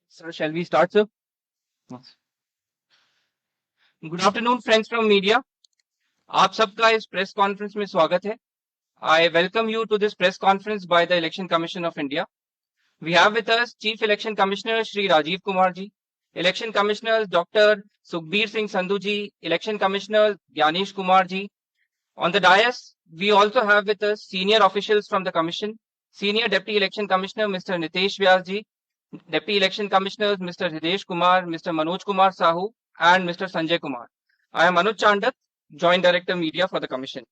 So shall we start, sir? Yes. Good afternoon, friends from media. आप सबका इस press conference में स्वागत है. I welcome you to this press conference by the Election Commission of India. We have with us Chief Election Commissioner Shri Rajiv Kumar ji, Election Commissioners Dr. Sukhbir Singh Sandhu ji, Election Commissioner Gyanesh Kumar ji. On the dais, we also have with us senior officials from the Commission, Senior Deputy Election Commissioner Mr. Nitesh Vyas ji, Deputy Election Commissioners Mr. Hitesh Kumar, Mr. Manoj Kumar Sahu, and Mr. Sanjay Kumar. I am Anuj Chandak, Joint Director Media for the Commission.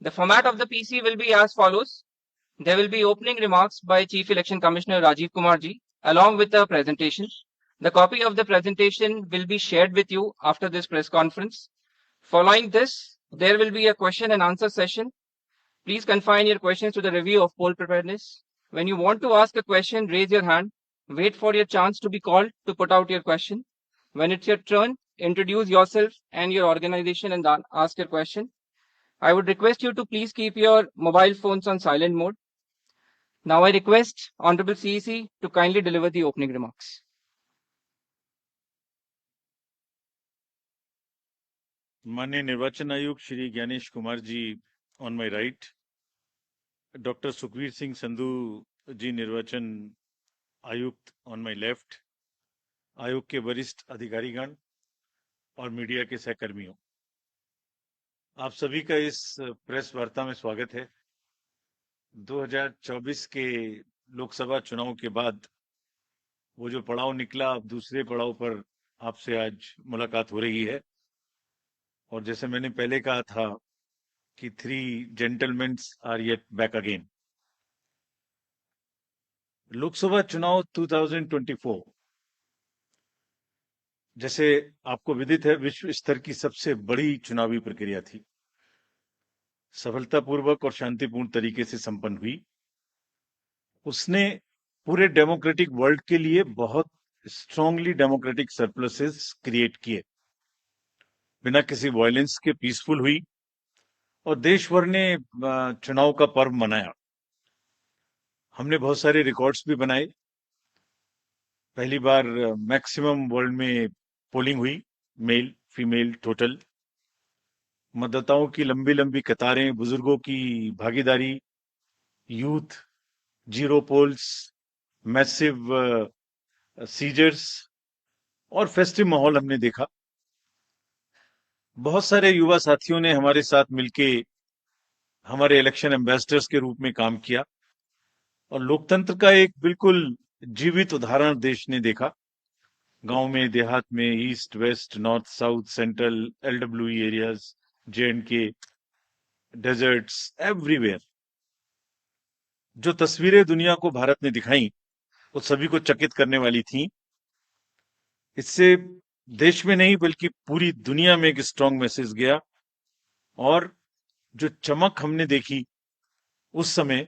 The format of the PC will be as follows. There will be opening remarks by Chief Election Commissioner Rajiv Kumar ji, along with a presentation. The copy of the presentation will be shared with you after this press conference. Following this, there will be a question and answer session. Please confine your questions to the review of poll preparedness. When you want to ask a question, raise your hand. Wait for your chance to be called to put out your question. When it's your turn, introduce yourself and your organization and ask your question. I would request you to please keep your mobile phones on silent mode. Now I request Honorable CEC to kindly deliver the opening remarks. माननीय निर्वाचन आयुक्त Shri Gyanesh Kumar ji on my right, doctor Sukhbir Singh Sandhu ji निर्वाचन आयुक्त on my left, आयोग के वरिष्ठ अधिकारीगण और मीडिया के सहकर्मियों, आप सभी का इस प्रेस वार्ता में स्वागत है. 2024 के लोकसभा चुनाव के बाद वो जो पड़ाव निकला, अब दूसरे पड़ाव पर आपसे आज मुलाकात हो रही है. और जैसे मैंने पहले कहा था कि 3 gentleman are yet back again. Lok Sabha चुनाव 2024 जैसे आपको विदित है, विश्व स्तर की सबसे बड़ी चुनावी प्रक्रिया थी. सफलतापूर्वक और शांतिपूर्ण तरीके से संपन्न हुई. उसने पूरे डेमोक्रेटिक वर्ल्ड के लिए बहुत स्ट्रांगली डेमोक्रेटिक सरप्लसेस क्रिएट किए. बिना किसी वायलेंस के पीसफुल हुई और देश भर ने चुनाव का पर्व मनाया. हमने बहुत सारे रिकॉर्ड्स भी बनाए. पहली बार मैक्सिमम वर्ल्ड में पोलिंग हुई, मेल फीमेल टोटल. मतदाताओं की लंबी लंबी कतारें, बुजुर्गों की भागीदारी, youth, zero polls, massive seizures और फेस्टिव माहौल हमने देखा. बहुत सारे युवा साथियों ने हमारे साथ मिलके हमारे इलेक्शन एम्बेसडर्स के रूप में काम किया और लोकतंत्र का एक बिल्कुल जीवित उदाहरण देश ने देखा. गांव में, देहात में, east west north south central LWE areas, J&K, deserts, everywhere. जो तस्वीरें दुनिया को भारत ने दिखाई वो सभी को चकित करने वाली थी. इससे देश में नहीं बल्कि पूरी दुनिया में एक स्ट्रांग मैसेज गया. और जो चमक हमने देखी उस समय,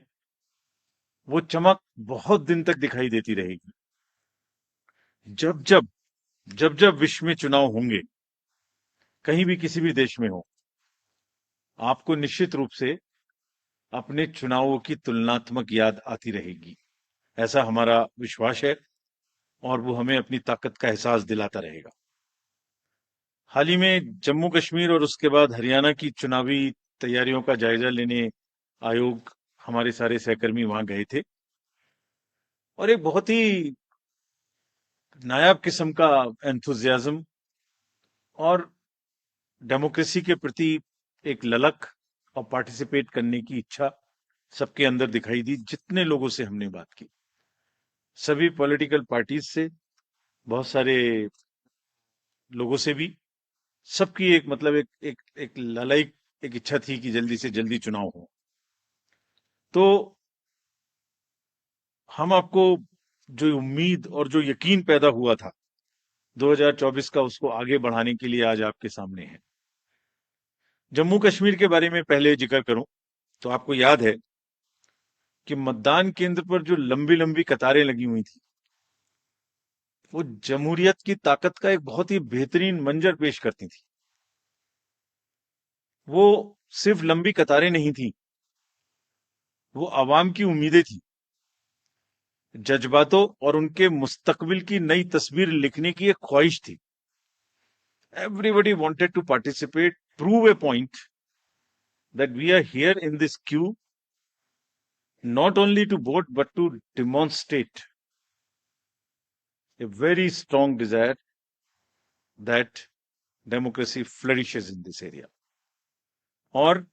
वो चमक बहुत दिन तक दिखाई देती रहेगी. जब जब जब जब विश्व में चुनाव होंगे, कहीं भी किसी भी देश में हो, आपको निश्चित रूप से अपने चुनावों की तुलनात्मक याद आती रहेगी. ऐसा हमारा विश्वास है और वो हमें अपनी ताकत का एहसास दिलाता रहेगा. हाल ही में जम्मू कश्मीर और उसके बाद हरियाणा की चुनावी तैयारियों का जायजा लेने आयोग, हमारे सारे सहकर्मी वहां गए थे और एक बहुत ही नायाब किस्म का एंथुजियाज्म और डेमोक्रेसी के प्रति एक ललक और पार्टिसिपेट करने की इच्छा सबके अंदर दिखाई दी. जितने लोगों से हमने बात की, सभी पॉलिटिकल पार्टीज से, बहुत सारे लोगों से भी, सबकी एक मतलब एक ललायक एक इच्छा थी कि जल्दी से जल्दी चुनाव हो. तो हम आपको जो उम्मीद और जो यकीन पैदा हुआ था 2024 का, उसको आगे बढ़ाने के लिए आज आपके सामने है. जम्मू कश्मीर के बारे में पहले जिक्र करूं तो आपको याद है कि मतदान केंद्र पर जो लंबी लंबी कतारें लगी हुई थी, वो जमहूरियत की ताकत का एक बहुत ही बेहतरीन मंजर पेश करती थी. वो सिर्फ लंबी कतारें नहीं थी, वो आवाम की उम्मीदें थी. जज्बातों और उनके मुस्तकबिल की नई तस्वीर लिखने की एक ख्वाहिश थी। Everybody wanted to participate, prove a point that we are here in this queue, not only to vote, but to demonstrate a very strong desire that democracy flourishes in this area. और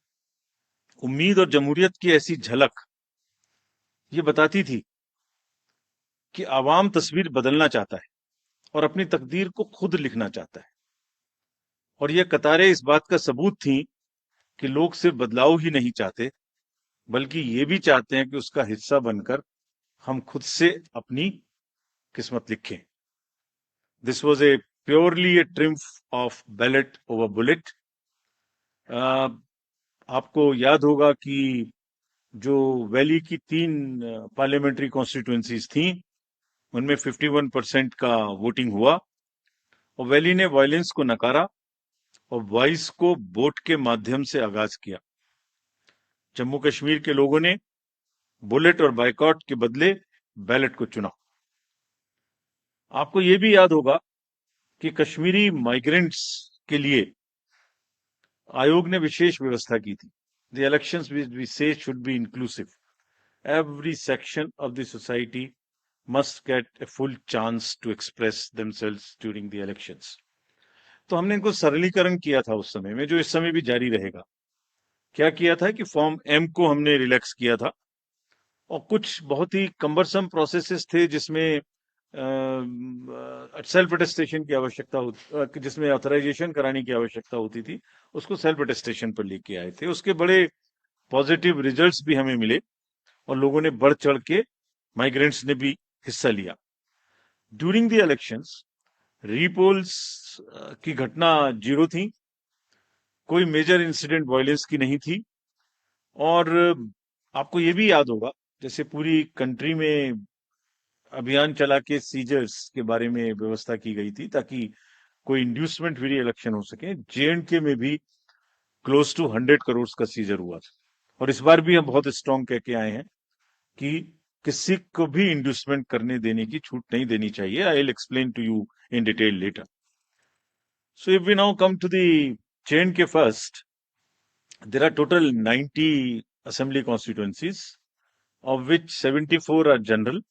उम्मीद और जमहूरियत की ऐसी झलक ये बताती थी कि आवाम तस्वीर बदलना चाहता है और अपनी तकदीर को खुद लिखना चाहता है। और ये कतारें इस बात का सबूत थी कि लोग सिर्फ बदलाव ही नहीं चाहते, बल्कि ये भी चाहते हैं कि उसका हिस्सा बनकर हम खुद से अपनी किस्मत लिखें। This was a purely A triumph of ballot over bullet. आपको याद होगा कि जो वैली की 3 पार्लियामेंट्री कॉन्स्टिट्यूएंसीज थी, उनमें 51% का वोटिंग हुआ और वैली ने वायलेंस को नकारा और वॉइस को वोट के माध्यम से आगाज किया। जम्मू कश्मीर के लोगों ने बुलेट और बाइकॉट के बदले बैलेट को चुना। आपको यह भी याद होगा कि कश्मीरी माइग्रेंट्स के लिए आयोग ने विशेष व्यवस्था की थी। The elections we say should be inclusive. Every section of the society must get a full chance to express themselves during the elections. तो हमने इनको सरलीकरण किया था उस समय में, जो इस समय भी जारी रहेगा। क्या किया था कि फॉर्म एम को हमने रिलैक्स किया था और कुछ बहुत ही कम्बरसम प्रोसेसेस थे जिसमें सेल्फ अटेस्टेशन की आवश्यकता जिसमें ऑथराइजेशन कराने की आवश्यकता होती थी, उसको सेल्फ अटेस्टेशन पर लेके आए थे। उसके बड़े पॉजिटिव रिजल्ट्स भी हमें मिले और लोगों ने बढ़ चढ़ के, माइग्रेंट्स ने भी हिस्सा लिया। ड्यूरिंग द इलेक्शंस रीपोल्स की घटना 0 थी, कोई मेजर इंसिडेंट वायलेंस की नहीं थी। और आपको ये भी याद होगा, जैसे पूरी कंट्री में अभियान चला के सीजर्स के बारे में व्यवस्था की गई थी ताकि कोई इंड्यूसमेंट फ्री इलेक्शन हो सके। J&K में भी क्लोज टू 100 करोड़ का सीजर हुआ था। और इस बार भी हम बहुत स्ट्रॉन्ग कह के आए हैं कि किसी को भी इंड्यूसमेंट करने देने की छूट नहीं देनी चाहिए। I will explain to you in detail later. So if we now come to the J&K first, there are total 90 assembly constituencies, of which 74 are general,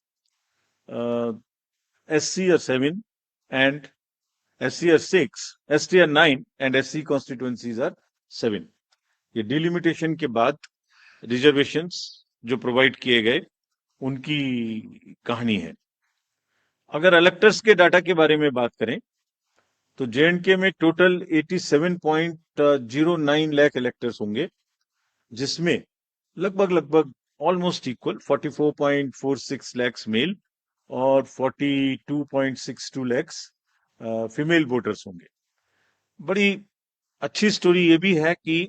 SC are 7 and SC are 6, ST are 9 and SC constituencies are 7. ये delimitation के बाद reservations जो provide किए गए उनकी कहानी है। अगर इलेक्टर्स के डाटा के बारे में बात करें तो J&K में टोटल 87.09 लाख इलेक्टर्स होंगे, जिसमें लगभग ऑलमोस्ट इक्वल 44.46 लाख मेल और 42.62 लाख फीमेल वोटर्स होंगे। बड़ी अच्छी स्टोरी ये भी है कि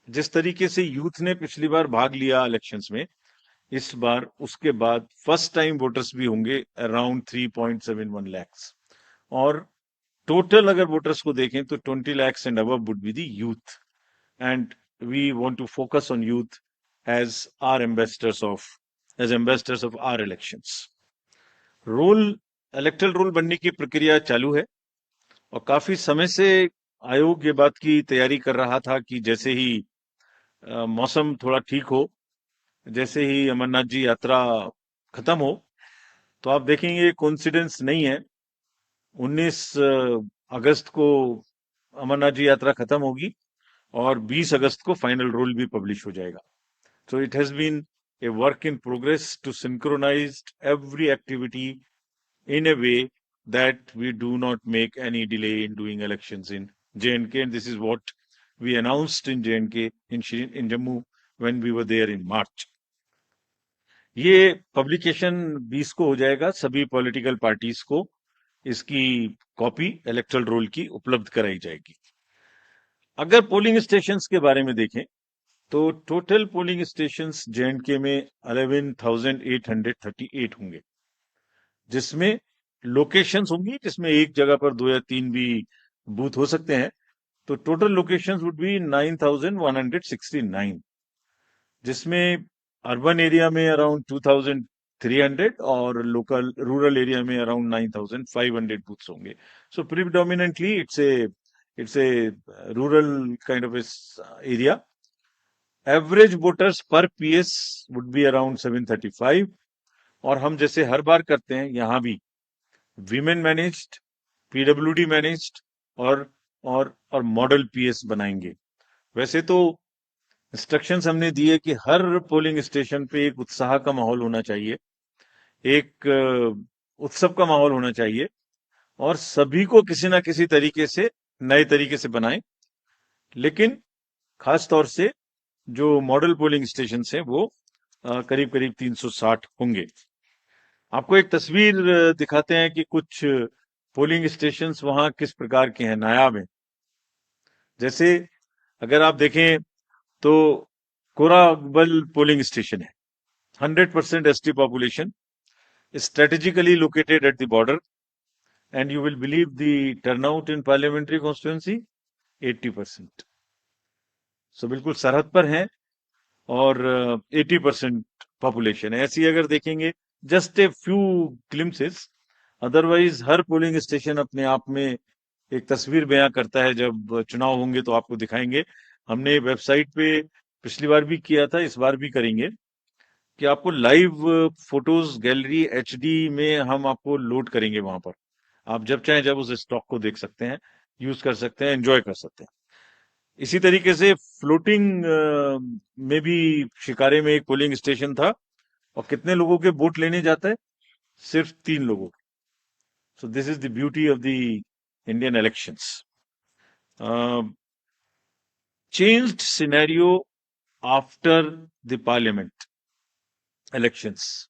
जिस तरीके से यूथ ने पिछली बार भाग लिया इलेक्शंस में, इस बार उसके बाद फर्स्ट टाइम वोटर्स भी होंगे अराउंड 3.71 लाख। और टोटल अगर वोटर्स को देखें तो 20 lakhs and above would be the youth, and we want to focus on youth as ambassadors of our elections. Electoral roll बनने की प्रक्रिया चालू है और काफी समय से आयोग ये बात की तैयारी कर रहा था कि जैसे ही मौसम थोड़ा ठीक हो, जैसे ही अमरनाथ जी यात्रा खत्म हो, तो आप देखेंगे कोइंसिडेंस नहीं है, 19 अगस्त को अमरनाथ जी यात्रा खत्म होगी और 20 अगस्त को फाइनल रूल भी पब्लिश हो जाएगा। So it has been a work in progress to synchronize every activity in a way that we do not make any delay in doing elections in J&K, and this is what we announced in J&K in Jammu when we were there in March. ये publication 20 को हो जाएगा। सभी political parties को इसकी copy electoral role की उपलब्ध कराई जाएगी। अगर पोलिंग स्टेशंस के बारे में देखें तो टोटल पोलिंग स्टेशंस J&K में 11,838 होंगे, जिसमें लोकेशंस होंगी जिसमें एक जगह पर 2 या 3 भी बूथ हो सकते हैं। तो टोटल लोकेशंस वुड बी 9,169, जिसमें अर्बन एरिया में अराउंड 300 और लोकल रूरल एरिया में अराउंड 9500 बूथ्स होंगे. So predominantly it's a rural kind of area. Average voters per PS would be around 735. और हम जैसे हर बार करते हैं यहां भी वीमेन मैनेज्ड, पीडब्ल्यूडी मैनेज्ड और मॉडल पीएस बनाएंगे. वैसे तो इंस्ट्रक्शंस हमने दिए कि हर पोलिंग स्टेशन पे एक उत्साह का माहौल होना चाहिए, एक उत्सव का माहौल होना चाहिए और सभी को किसी ना किसी तरीके से नए तरीके से बनाएं. लेकिन खास तौर से जो मॉडल पोलिंग स्टेशन हैं वो करीब करीब 360 होंगे. आपको एक तस्वीर दिखाते हैं कि कुछ पोलिंग स्टेशंस वहां किस प्रकार के हैं, नायाब हैं. जैसे अगर आप देखें तो कोराबल पोलिंग स्टेशन है, 100% ST population, strategically located at the border, and you will believe the turnout in parliamentary constituency 80%. So बिल्कुल सरहद पर है और 80% पॉपुलेशन है. ऐसी अगर देखेंगे just a few glimpses, otherwise her polling station अपने आप में एक तस्वीर बयां करता है. जब चुनाव होंगे तो आपको दिखाएंगे. हमने वेबसाइट पे पिछली बार भी किया था, इस बार भी करेंगे कि आपको लाइव फोटोज गैलरी एचडी में हम आपको लोड करेंगे. वहां पर आप जब चाहें जब उस स्टॉक को देख सकते हैं, यूज कर सकते हैं, एंजॉय कर सकते हैं. इसी तरीके से फ्लोटिंग में भी शिकारे में एक पोलिंग स्टेशन था और कितने लोगों के वोट लेने जाता है? सिर्फ 3 लोगों. So this is the beauty of the Indian elections. Changed scenario after the parliament elections.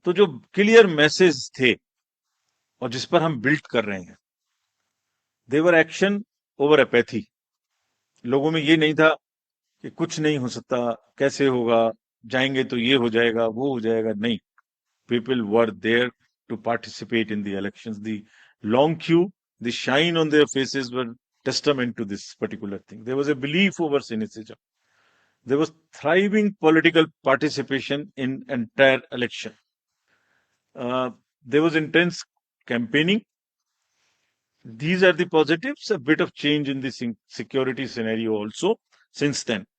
तो जो क्लियर मैसेज थे और जिस पर हम बिल्ड कर रहे हैं, देवर एक्शन ओवर एपैथी. लोगों में ये नहीं था कि कुछ नहीं हो सकता, कैसे होगा, जाएंगे तो ये हो जाएगा, वो हो जाएगा. नहीं, people were there to participate in the elections. The long queue, the shine on their faces were testament to this particular thing. There was a belief over cynicism. There was thriving political participation in entire election. There was intense campaigning. These are the positives. A bit of change in the security scenario also since then.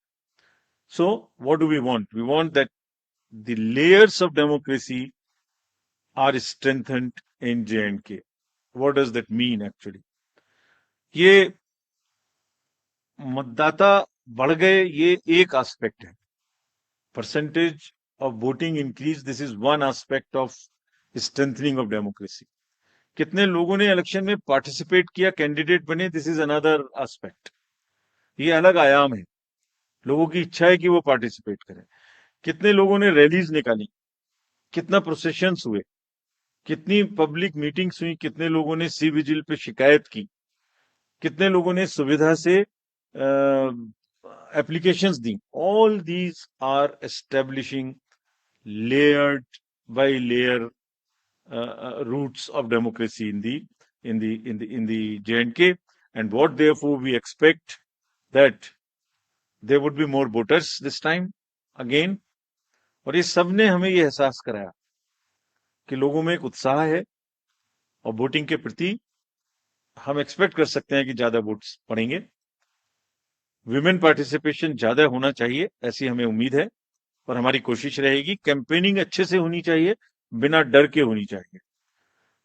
So what do we want? We want that the layers of democracy are strengthened in J&K. What does that mean actually? ये मतदाता बढ़ गए, ये एक aspect है. Percentage of voting increase, this is one aspect of strengthening of democracy. कितने लोगों ने इलेक्शन में पार्टिसिपेट किया, कैंडिडेट बने, दिस इज अनदर एस्पेक्ट. ये अलग आयाम है. लोगों की इच्छा है कि वो पार्टिसिपेट करें. कितने लोगों ने रैलीज निकाली, कितना प्रोसेशंस हुए, कितनी पब्लिक मीटिंग्स हुई, कितने लोगों ने सी विजिल पे शिकायत की, कितने लोगों ने सुविधा से एप्लीकेशंस दी. All these are establishing layered by layer roots of democracy in the J&K, and what therefore we expect that there would be more voters this time again. और ये सब ने हमें ये एहसास कराया कि लोगों में एक उत्साह है और वोटिंग के प्रति हम एक्सपेक्ट कर सकते हैं कि ज्यादा वोट्स पड़ेंगे. विमेन पार्टिसिपेशन ज्यादा होना चाहिए, ऐसी हमें उम्मीद है और हमारी कोशिश रहेगी. कैंपेनिंग अच्छे से होनी चाहिए, बिना डर के होनी चाहिए.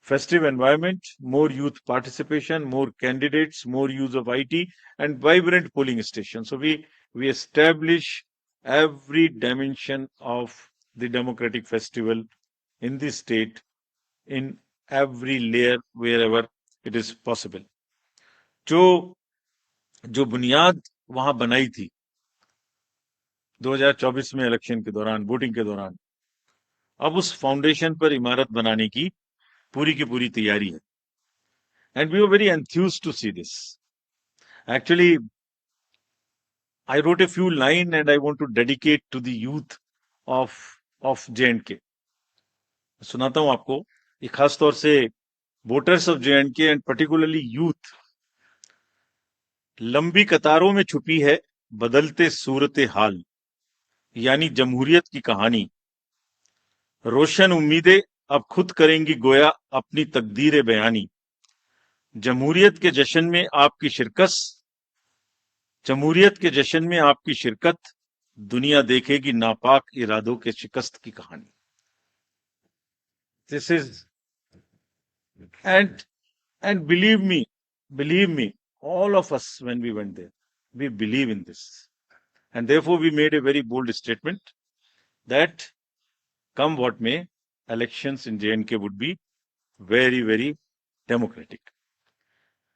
Festive environment, more youth participation, more candidates, more use of IT, and vibrant polling stations. So we establish every dimension of the democratic festival in the state, in every layer wherever it is possible. जो बुनियाद वहां बनाई थी 2024 में election के दौरान, voting के दौरान, अब उस फाउंडेशन पर इमारत बनाने की पूरी की पूरी तैयारी है. And we were very enthused to see this. Actually, I wrote a few lines and I want to dedicate to the youth of J&K. सुनाता हूं आपको. ये खास तौर से voters of J&K and particularly youth. लंबी कतारों में छुपी है बदलते सूरत हाल, यानी जमहूरियत की कहानी. रोशन उम्मीदें अब खुद करेंगी गोया अपनी तकदीर बयानी। जमहूरियत के जश्न में आपकी शिरकत, जमहूरियत के जश्न में आपकी शिरकत, दुनिया देखेगी नापाक इरादों के शिकस्त की कहानी। This is and believe me, all of us when we went there, we believe in this, and therefore we made a very bold statement that come what may, elections in J&K would be very, very democratic.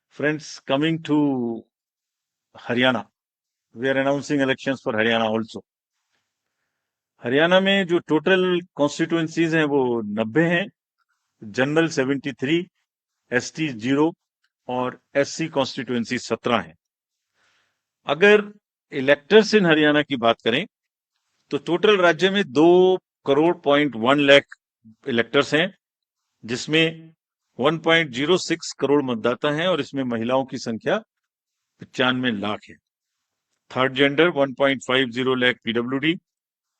Friends, coming to Haryana, we are announcing elections for Haryana also. Haryana में जो total constituencies हैं वो 90 हैं, general 73, ST 0 और SC constituency 17 हैं। अगर electors इन हरियाणा की बात करें तो टोटल राज्य में 2.1 लाख इलेक्टर्स हैं, जिसमें 1.06 करोड़ मतदाता हैं और इसमें महिलाओं की संख्या 95 लाख है। थर्ड जेंडर 1.50 लाख पीडब्ल्यूडी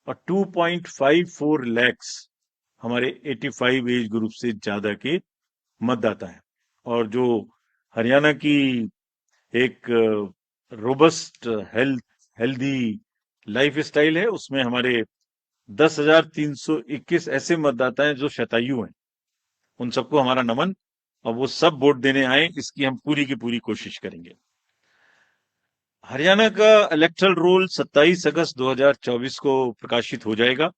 और 2.54 लाख हमारे 85 एज ग्रुप से ज्यादा के मतदाता हैं। और जो हरियाणा की एक रोबस्ट हेल्दी लाइफ स्टाइल है, उसमें हमारे 10,321 ऐसे मतदाता हैं जो शतायु हैं। उन सबको हमारा नमन, और वो सब वोट देने आए, इसकी हम पूरी की पूरी कोशिश करेंगे। हरियाणा का इलेक्टरल रोल 27 अगस्त 2024 को प्रकाशित हो जाएगा,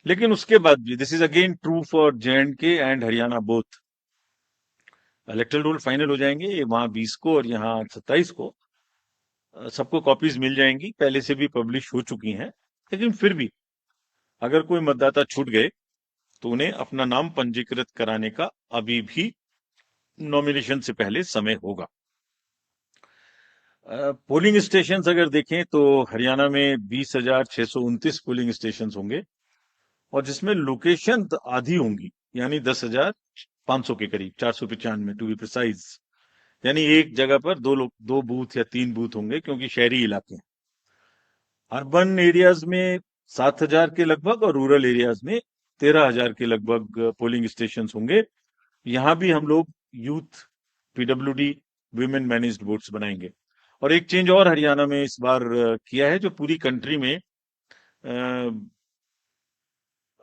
लेकिन उसके बाद भी this is again true for J&K and Haryana both. Electoral roll final हो जाएंगे वहां 20 को और यहाँ 27 को। सबको कॉपीज मिल जाएंगी, पहले से भी पब्लिश हो चुकी हैं, लेकिन फिर भी अगर कोई मतदाता छूट गए तो उन्हें अपना नाम पंजीकृत कराने का अभी भी नॉमिनेशन से पहले समय होगा। पोलिंग स्टेशंस अगर देखें तो हरियाणा में 20,629 पोलिंग स्टेशंस होंगे, और जिसमें लोकेशन आधी होंगी, यानी 10,500 के करीब, 495 टू बी प्रिसाइज। यानी एक जगह पर दो बूथ या 3 बूथ होंगे, क्योंकि शहरी इलाके हैं। अर्बन एरियाज में 7,000 के लगभग और रूरल एरियाज में 13,000 के लगभग पोलिंग स्टेशन होंगे। यहां भी हम लोग youth PWD women managed votes बनाएंगे। और एक चेंज और हरियाणा में इस बार किया है, जो पूरी कंट्री में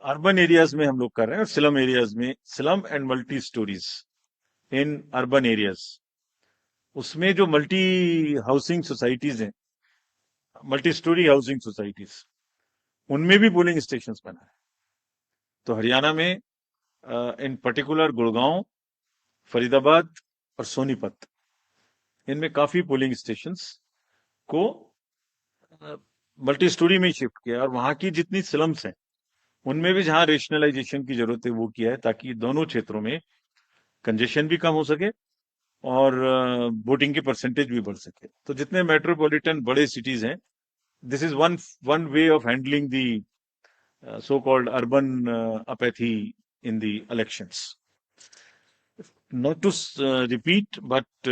अर्बन एरियाज में हम लोग कर रहे हैं, और स्लम एरियाज में, slum and multi stories in urban areas, उसमें जो मल्टी हाउसिंग सोसाइटीज हैं, मल्टी स्टोरी हाउसिंग सोसाइटीज, उनमें भी पोलिंग स्टेशन बना है। तो हरियाणा में इन पर्टिकुलर गुड़गांव, फरीदाबाद और सोनीपत, इनमें काफी पोलिंग स्टेशंस को मल्टी स्टोरी में शिफ्ट किया, और वहां की जितनी स्लम्स हैं उनमें भी जहां रेशनलाइजेशन की जरूरत है वो किया है, ताकि दोनों क्षेत्रों में कंजेशन भी कम हो सके और वोटिंग की परसेंटेज भी बढ़ सके। तो जितने मेट्रोपॉलिटन बड़े सिटीज हैं, this is one way of handling the so called urban apathy in the elections. Not to repeat, but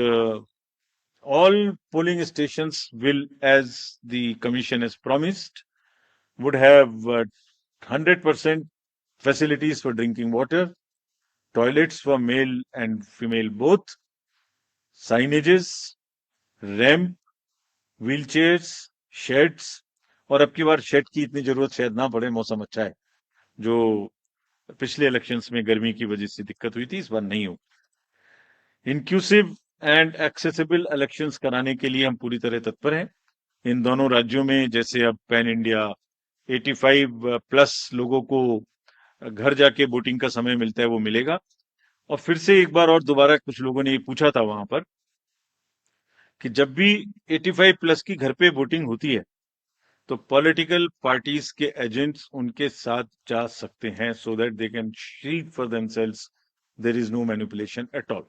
all polling stations will, as the commission has promised, would have 100% facilities for drinking water, toilets for male and female both, signages, ramp, wheelchairs, sheds, और अब की बार shade की इतनी जरूरत शायद ना पड़े, मौसम अच्छा है। जो पिछले इलेक्शंस में गर्मी की वजह से दिक्कत हुई थी, इस बार नहीं हो। इंक्लूसिव एंड एक्सेसिबल इलेक्शंस कराने के लिए हम पूरी तरह तत्पर हैं। इन दोनों राज्यों में जैसे अब पैन इंडिया 85 प्लस लोगों को घर जाके वोटिंग का समय मिलता है, वो मिलेगा। और फिर से एक बार और दोबारा कुछ लोगों ने ये पूछा था वहां पर कि जब भी 85 प्लस की घर पे वोटिंग होती है तो पॉलिटिकल पार्टीज के एजेंट्स उनके साथ जा सकते हैं, so that they can see for themselves there is no manipulation at all,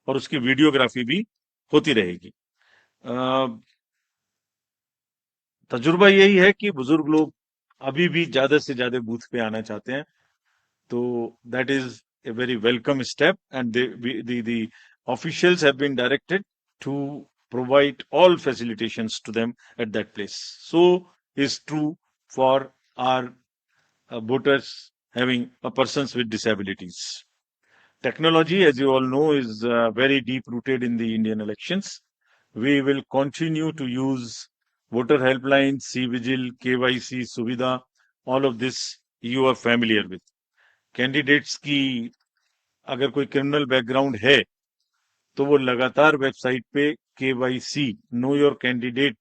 और उसकी वीडियोग्राफी भी होती रहेगी। तजुर्बा यही है कि बुजुर्ग लोग अभी भी ज्यादा से ज्यादा बूथ पे आना चाहते हैं, तो that is a very welcome step, and the officials have been directed to provide all facilitations to them at that place. So is true for our voters having persons with disabilities. Technology, as you all know, is very deep rooted in the Indian elections. We will continue to use voter helpline, C-Vigil, KYC, Suvidha, all of this you are familiar with. Candidates की अगर कोई criminal background है तो वो लगातार website पे KYC know your candidate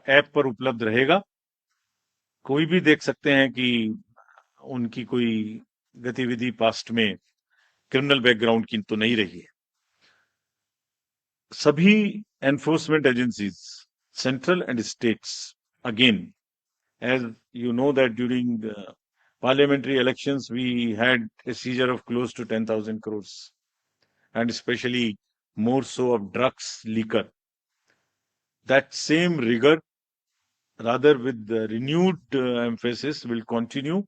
app पर उपलब्ध रहेगा. कोई भी देख सकते हैं कि उनकी कोई गतिविधि पास्ट में क्रिमिनल बैकग्राउंड की तो नहीं रही है. सभी enforcement agencies central and states again as you know that during the parliamentary elections we had a seizure of close to 10,000 crores and especially more so of drugs, liquor. That same rigor, rather with the renewed emphasis, will continue.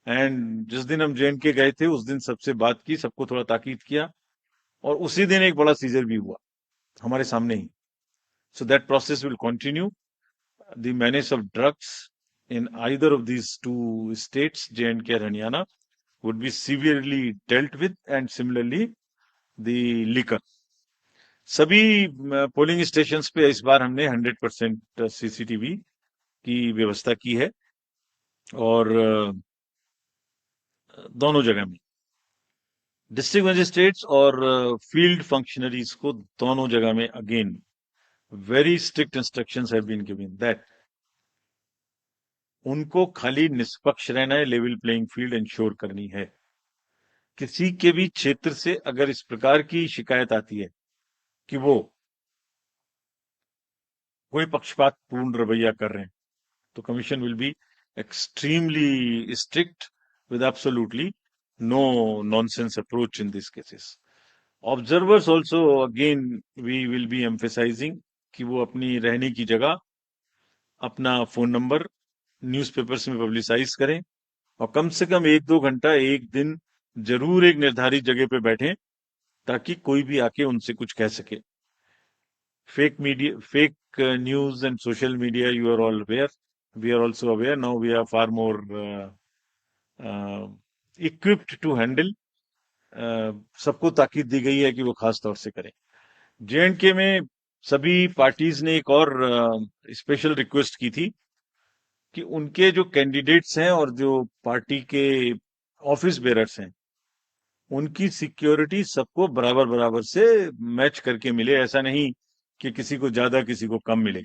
And जिस दिन हम JNK गए थे उस दिन सबसे बात की, सबको थोड़ा ताकीद किया और उसी दिन एक बड़ा सीजर भी हुआ हमारे सामने ही. So that process will continue. The menace of drugs in either of these two states, J&K and Haryana, would be severely dealt with, and similarly the liquor. सभी पोलिंग स्टेशंस पे इस बार हमने 100% सीसीटीवी की व्यवस्था की है और दोनों जगह में डिस्ट्रिक्ट मजिस्ट्रेट्स और फील्ड फंक्शनरीज को दोनों जगह में again very strict instructions have been given that उनको खाली निष्पक्ष रहना है, लेवल प्लेइंग फील्ड इंश्योर करनी है. किसी के भी क्षेत्र से अगर इस प्रकार की शिकायत आती है कि वो कोई पक्षपातपूर्ण रवैया कर रहे हैं तो commission will be extremely strict with absolutely no nonsense approach in these cases. Observers also, again, we will be emphasizing कि वो अपनी रहने की जगह अपना फोन नंबर न्यूज़पेपर्स में पब्लिसाइज करें और कम से कम 1-2 घंटा एक दिन जरूर एक निर्धारित जगह पे बैठें ताकि कोई भी आके उनसे कुछ कह सके. Fake media, fake news and social media, you are all aware. We are also aware. Now we are far more equipped to handle. सबको ताकीद दी गई है कि वो खास तौर से करें. J&K में सभी पार्टीज ने एक और स्पेशल रिक्वेस्ट की थी कि उनके जो कैंडिडेट्स हैं और जो पार्टी के ऑफिस बेरर्स हैं उनकी सिक्योरिटी सबको बराबर बराबर से मैच करके मिले. ऐसा नहीं कि किसी को ज्यादा किसी को कम मिले.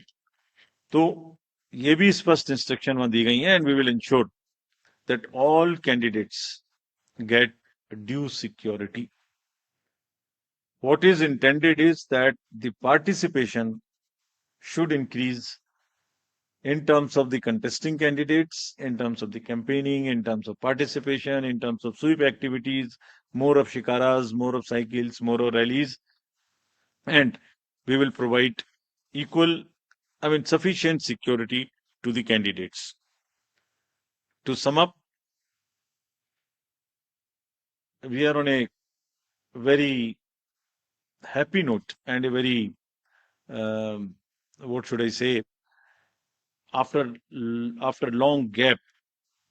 तो ये भी स्पष्ट इंस्ट्रक्शन वहां दी गई हैं. And we will ensure that all candidates get due security. What is intended is that the participation should increase in terms of the contesting candidates, in terms of the campaigning, in terms of participation, in terms of sweep activities, more of shikaras, more of cycles, more of rallies, and we will provide sufficient security to the candidates. To sum up, we are on a very happy note and a very, what should I say, after long gap,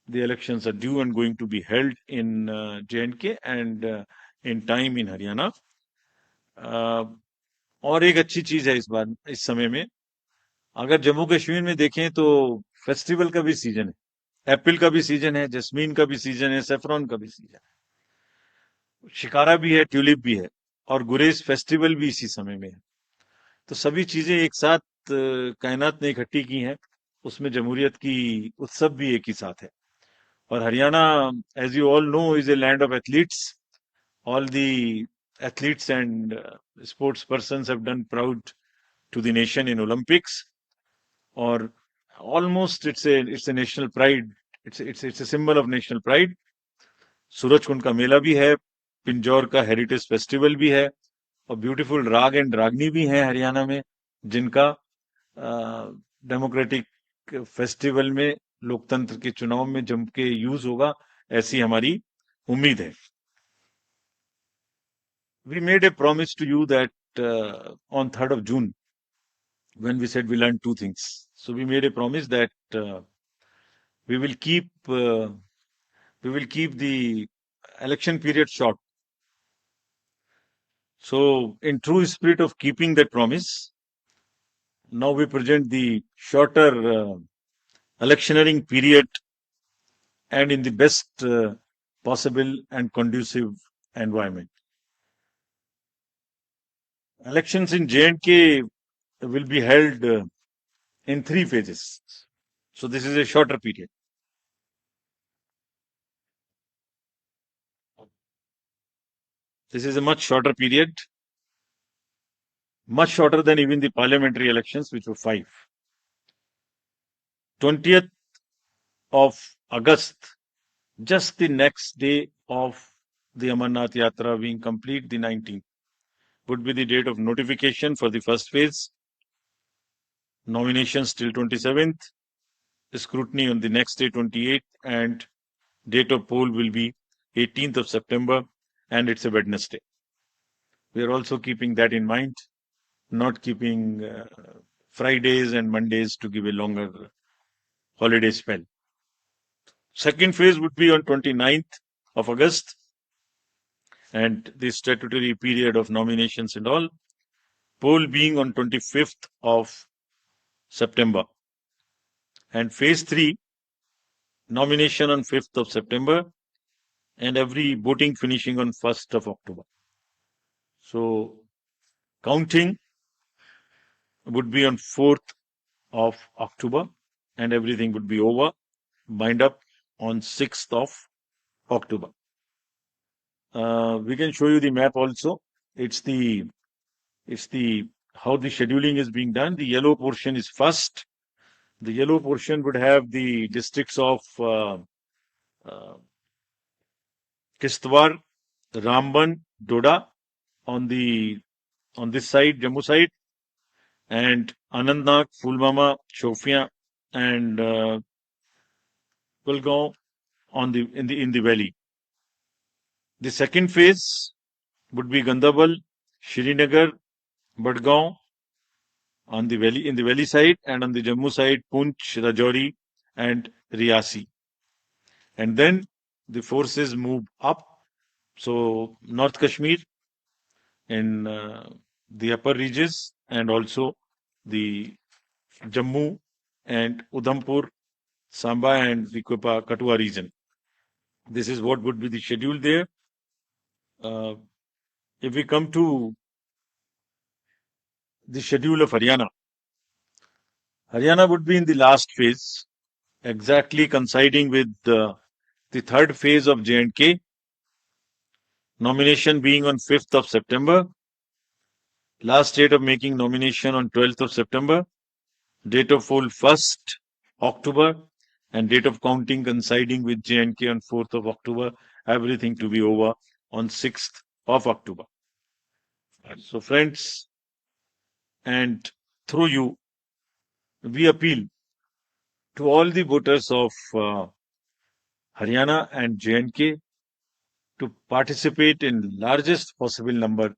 the elections are due and going to be held in J&K and in time in Haryana. और एक अच्छी चीज है इस बार इस समय में, अगर जम्मू कश्मीर में देखें तो फेस्टिवल का भी सीजन है, एप्पल का भी सीजन है, जस्मीन का भी सीजन है, सेफ्रॉन का भी सीजन है, शिकारा भी है, ट्यूलिप भी है और गुरेज फेस्टिवल भी इसी समय में है. तो सभी चीजें एक साथ कायनात ने इकट्ठी की हैं. उसमें जमहूरियत की उत्सव भी एक ही साथ है. और Haryana, as you all know, is a land of athletes. All the athletes and sports persons have done proud to the nation in Olympics, or almost it's a national pride. It's a symbol of national pride. Surajkund का मेला भी है, पिंजौर का heritage festival भी है और beautiful राग and रागनी भी है हरियाणा में, जिनका डेमोक्रेटिक फेस्टिवल में, लोकतंत्र के चुनाव में जम के यूज होगा, ऐसी हमारी उम्मीद है. We made a promise to you that on 3rd of June, when we said we learned two things. So we made a promise that we will keep the election period short. So, in true spirit of keeping that promise, now we present the shorter electioneering period and in the best possible and conducive environment. Elections in J&K will be held in 3 phases. So this is a shorter period. This is a much shorter period, much shorter than even the parliamentary elections, which were 5. 20th of August, just the next day of the Amarnath Yatra being complete, the 19th, would be the date of notification for the first phase. Nominations till 27th, scrutiny on the next day, 28th, and date of poll will be 18th of September, and it's a Wednesday. We are also keeping that in mind, not keeping Fridays and Mondays to give a longer holiday spell. Second phase would be on 29th of August, and the statutory period of nominations and all, poll being on 25th of September. And phase 3, nomination on 5th of September, and every voting finishing on 1st of October. So, counting would be on 4th of October, and everything would be over, bind up on 6th of October. We can show you the map also. It's the how the scheduling is being done. The yellow portion is first. The yellow portion would have the districts of Kishtwar, Ramban, Doda on this side, Jammu side, and Anantnag, Pulwama, Shopian, and Kulgaon in the valley. The second phase would be Gandarbal, Srinagar, Badgaon on the valley, in the valley side, and on the Jammu side, Poonch, Rajouri, and Riyasi. And then the forces move up. So North Kashmir in the upper reaches, and also the Jammu and Udhampur, Samba, and the Kathua region. This is what would be the schedule there. If we come to the schedule of Haryana, Haryana would be in the last phase, exactly coinciding with the third phase of J&K, nomination being on 5th of September, last date of making nomination on 12th of September, date of poll 1st October, and date of counting coinciding with J&K on 4th of October, everything to be over on 6th of October. So friends, and through you, we appeal to all the voters of Haryana and J&K to participate in largest possible number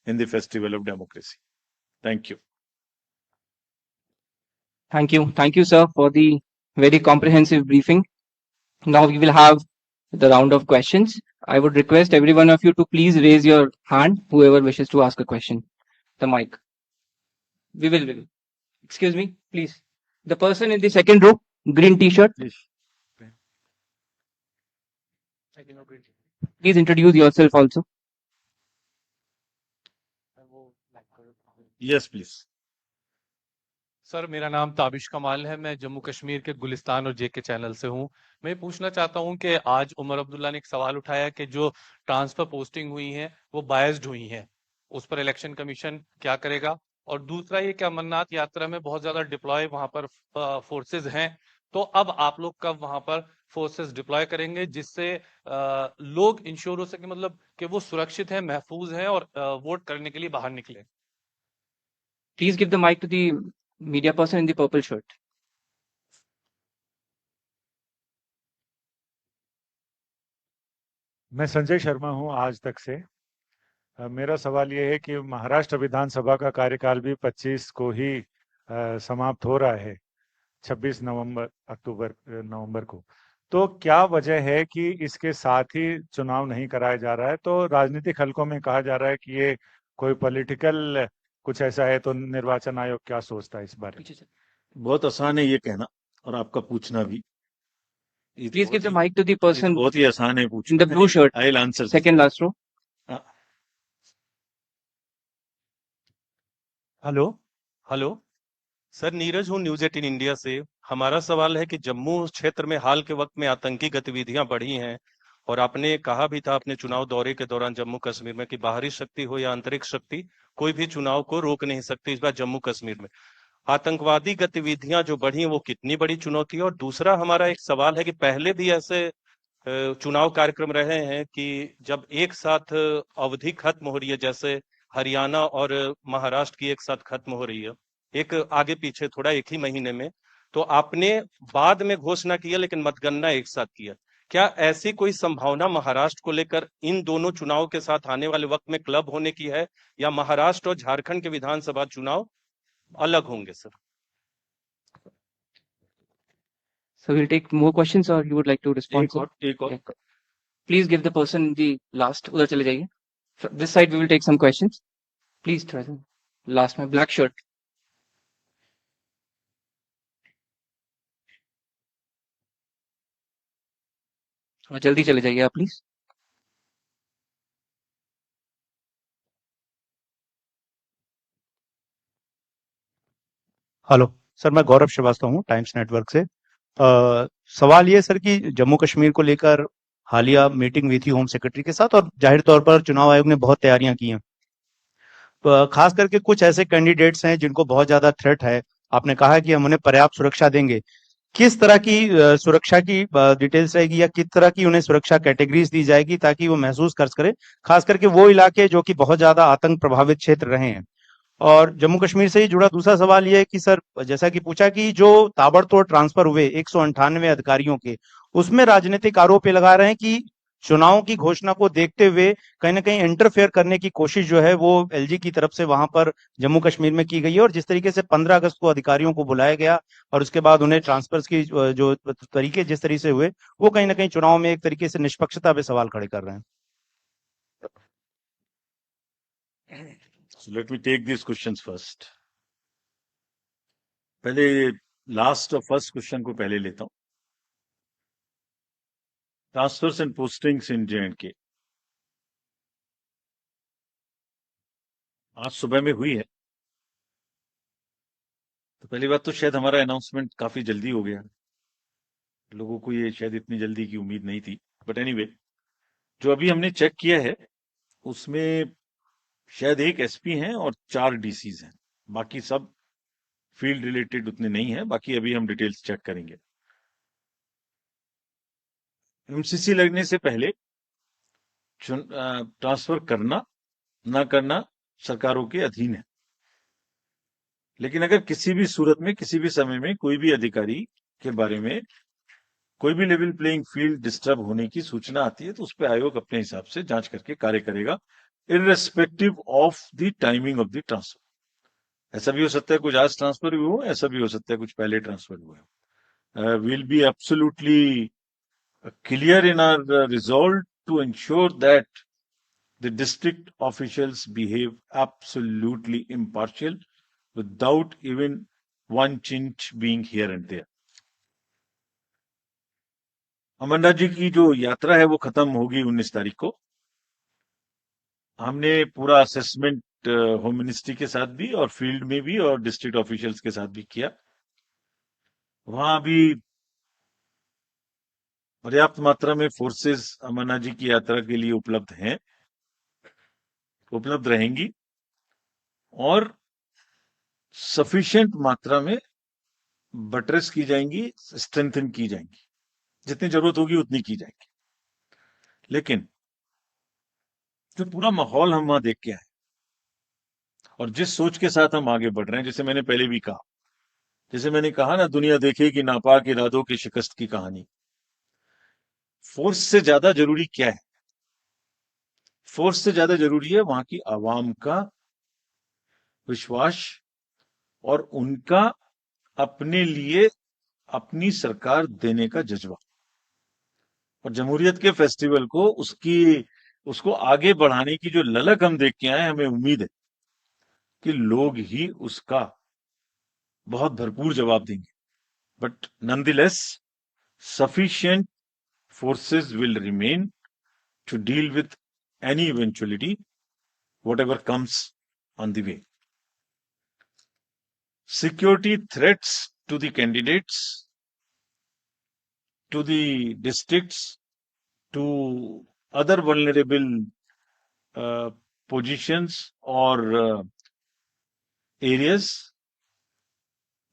in the festival of democracy. Thank you. Thank you. Thank you, sir, for the very comprehensive briefing. Now we will have the round of questions. I would request every one of you to please raise your hand, whoever wishes to ask a question. The mic. We will. Excuse me, please. The person in the second row, green t-shirt. Please introduce yourself also. Yes, please. Sir मेरा नाम ताबिश कमाल है, मैं जम्मू कश्मीर के गुलिस्तान और जेके channel से हूं। मैं पूछना चाहता हूं कि आज उमर अब्दुल्ला ने एक सवाल उठाया कि जो ट्रांसफर पोस्टिंग हुई है वो बायस्ड हुई है, उस पर इलेक्शन कमीशन क्या करेगा? और दूसरा ये कि अमरनाथ यात्रा में बहुत ज्यादा डिप्लॉय वहां पर फोर्सेस हैं, तो अब आप लोग कब वहां पर फोर्सेस डिप्लॉय करेंगे जिससे लोग इंश्योर हो सके, मतलब कि वो सुरक्षित है, महफूज है और वोट करने के लिए बाहर निकले? Please give the mic to the media person in the purple shirt. मैं संजय शर्मा हूं आज तक से। मेरा सवाल ये है कि महाराष्ट्र विधानसभा का कार्यकाल भी 25 को ही समाप्त हो रहा है। 26 नवंबर को। तो क्या वजह है कि इसके साथ ही चुनाव नहीं कराया जा रहा है? तो राजनीतिक हलकों में कहा जा रहा है कि ये कोई पॉलिटिकल कुछ ऐसा है, तो निर्वाचन आयोग क्या सोचता है इस बारे में? बहुत आसान है ये कहना और आपका पूछना भी। Please give the mic to the person बहुत ही आसान है in पूछना। the blue shirt, I'll answer this. second last row. Hello hello sir, Neeraj हूँ न्यूज 18 इंडिया से। हमारा सवाल है कि जम्मू क्षेत्र में हाल के वक्त में आतंकी गतिविधियां बढ़ी हैं और आपने कहा भी था अपने चुनाव दौरे के दौरान जम्मू कश्मीर में कि बाहरी शक्ति हो या आंतरिक शक्ति, कोई भी चुनाव को रोक नहीं सकती। इस बार जम्मू कश्मीर में आतंकवादी गतिविधियां जो बढ़ी हैं, वो कितनी बड़ी चुनौती है? और दूसरा हमारा एक सवाल है कि पहले भी ऐसे चुनाव कार्यक्रम रहे हैं कि जब एक साथ अवधि खत्म हो रही है, जैसे हरियाणा और महाराष्ट्र की एक साथ खत्म हो रही है, एक आगे पीछे थोड़ा एक ही महीने में, तो आपने बाद में घोषणा किया लेकिन मतगणना एक साथ किया। क्या ऐसी कोई संभावना महाराष्ट्र को लेकर इन दोनों चुनाव के साथ आने वाले वक्त में क्लब होने की है, या महाराष्ट्र और झारखंड के विधानसभा चुनाव अलग होंगे sir? So we'll take more questions, or you would like to respond? एक और Yeah. Please give the person the last. उधर चले जाइए. This side we will take some questions. Please try them. Last में black shirt. और जल्दी चले जाइए आप प्लीज. हेलो सर, मैं गौरव श्रीवास्तव हूँ टाइम्स नेटवर्क से। सवाल ये सर कि जम्मू कश्मीर को लेकर हालिया मीटिंग हुई थी होम सेक्रेटरी के साथ, और जाहिर तौर पर चुनाव आयोग ने बहुत तैयारियां की हैं। खास करके कुछ ऐसे कैंडिडेट्स हैं जिनको बहुत ज्यादा थ्रेट है। आपने कहा कि हम उन्हें पर्याप्त सुरक्षा देंगे। किस तरह की सुरक्षा की डिटेल्स रहेगी, या किस तरह की उन्हें सुरक्षा कैटेगरीज दी जाएगी ताकि वो महसूस कर सके, खास करके वो इलाके जो कि बहुत ज्यादा आतंक प्रभावित क्षेत्र रहे हैं? और जम्मू कश्मीर से ही जुड़ा दूसरा सवाल यह है कि सर, जैसा कि पूछा कि जो ताबड़तोड़ ट्रांसफर हुए 198 अधिकारियों के, उसमें राजनीतिक आरोप ये लगा रहे हैं कि चुनाव की घोषणा को देखते हुए कहीं ना कहीं इंटरफेयर करने की कोशिश जो है वो एलजी की तरफ से वहां पर जम्मू कश्मीर में की गई है। और जिस तरीके से 15 अगस्त को अधिकारियों को बुलाया गया और उसके बाद उन्हें ट्रांसफर्स की जो तरीके जिस तरीके से हुए, वो कहीं ना कहीं चुनाव में एक तरीके से निष्पक्षता पे सवाल खड़े कर रहे हैं। So let me take these questions first. पहले लास्ट और फर्स्ट क्वेश्चन को पहले लेता हूं। Transfers and postings in J&K आज सुबह में हुई है। तो पहली बात तो शायद हमारा अनाउंसमेंट काफी जल्दी हो गया, लोगों को ये शायद इतनी जल्दी की उम्मीद नहीं थी। बट एनीवे, जो अभी हमने चेक किया है उसमें शायद एक एसपी हैं और 4 डीसीज हैं, बाकी सब फील्ड रिलेटेड उतने नहीं है। बाकी अभी हम डिटेल्स चेक करेंगे। एमसीसी लगने से पहले ट्रांसफर करना ना करना सरकारों के अधीन है, लेकिन अगर किसी भी सूरत में किसी भी समय में कोई भी अधिकारी के बारे में कोई भी लेवल प्लेइंग फील्ड डिस्टर्ब होने की सूचना आती है तो उस पर आयोग अपने हिसाब से जांच करके कार्य करेगा, irrespective of the timing of the transfer. ऐसा भी हो सकता है कुछ आज ट्रांसफर हुए हो, ऐसा भी हो सकता है कुछ पहले ट्रांसफर हुए हो। Will be absolutely clear in our resolve to ensure that the district officials behave absolutely impartial without even one chinch being here and there. Amarnath ji की जो यात्रा है वो खत्म होगी 19 तारीख को। हमने पूरा असेसमेंट होम मिनिस्ट्री के साथ भी और फील्ड में भी और डिस्ट्रिक्ट ऑफिशियल्स के साथ भी किया। वहां भी पर्याप्त मात्रा में फोर्सेस अमरनाथ जी की यात्रा के लिए उपलब्ध हैं, उपलब्ध रहेंगी और सफिशिएंट मात्रा में बटरेस की जाएंगी, स्ट्रेंथन की जाएंगी, जितनी जरूरत होगी उतनी की जाएंगी। लेकिन जो पूरा माहौल हम वहां देख के आए और जिस सोच के साथ हम आगे बढ़ रहे हैं, जैसे मैंने पहले भी कहा, जैसे मैंने कहा ना, दुनिया देखेगी नापाक इरादों की शिकस्त की कहानी। फोर्स से ज्यादा जरूरी क्या है? फोर्स से ज्यादा जरूरी है वहां की आवाम का विश्वास और उनका अपने लिए अपनी सरकार देने का जज्बा, और जमहूरियत के फेस्टिवल को उसको आगे बढ़ाने की जो ललक हम देख के आए, हमें उम्मीद है कि लोग ही उसका बहुत भरपूर जवाब देंगे. But nonetheless sufficient forces will remain to deal with any eventuality, whatever comes on the way. Security threats to the candidates, to the districts, to other vulnerable positions or areas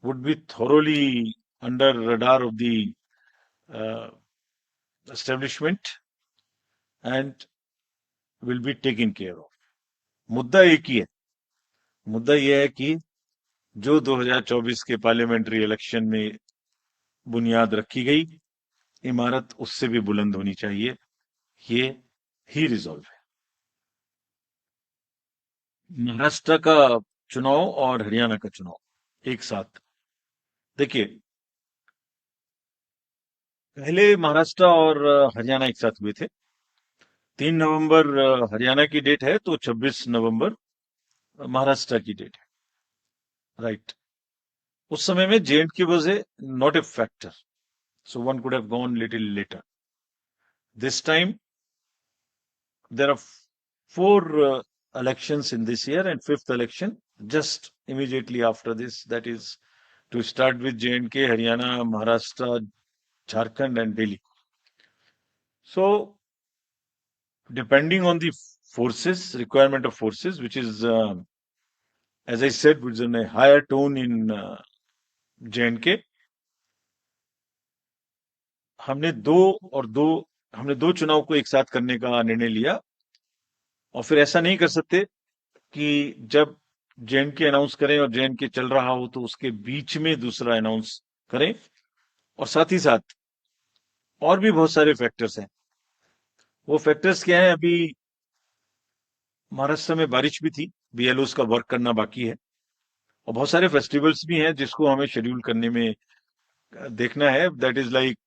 would be thoroughly under radar of the establishment and will be taken care of. मुद्दा एक ही है, मुद्दा यह है कि जो 2024 के parliamentary election में बुनियाद रखी गई, इमारत उससे भी बुलंद होनी चाहिए. ये ही रिजॉल्व है. महाराष्ट्र का चुनाव और हरियाणा का चुनाव एक साथ देखिए. पहले महाराष्ट्र और हरियाणा एक साथ हुए थे. 3 नवंबर हरियाणा की डेट है, तो 26 नवंबर महाराष्ट्र की डेट है. राइट. उस समय में J&K was not a factor, so one could have gone little later. This time there are 4 elections in this year and 5th election just immediately after this, that is to start with J&K, Haryana, Maharashtra, Jharkhand and Delhi. So depending on the forces, requirement of forces, which is as I said, which is in a higher tone in J&K, हमने दो चुनाव को एक साथ करने का निर्णय लिया. और फिर ऐसा नहीं कर सकते कि जब J&K अनाउंस करें और J&K चल रहा हो तो उसके बीच में दूसरा अनाउंस करें. और साथ ही साथ और भी बहुत सारे फैक्टर्स हैं. वो फैक्टर्स क्या है? अभी महाराष्ट्र में बारिश भी थी, BLOs का वर्क करना बाकी है, और बहुत सारे फेस्टिवल्स भी हैं जिसको हमें शेड्यूल करने में देखना है. That is like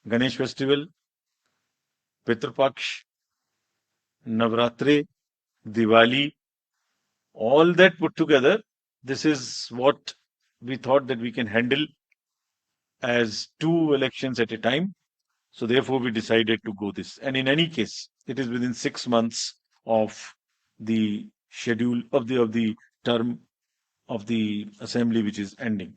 Ganesh festival, Pitrupaksha, Navratri, Diwali, all that put together, this is what we thought that we can handle as 2 elections at a time. So therefore we decided to go this. And in any case, it is within 6 months of the schedule of the term of the assembly, which is ending.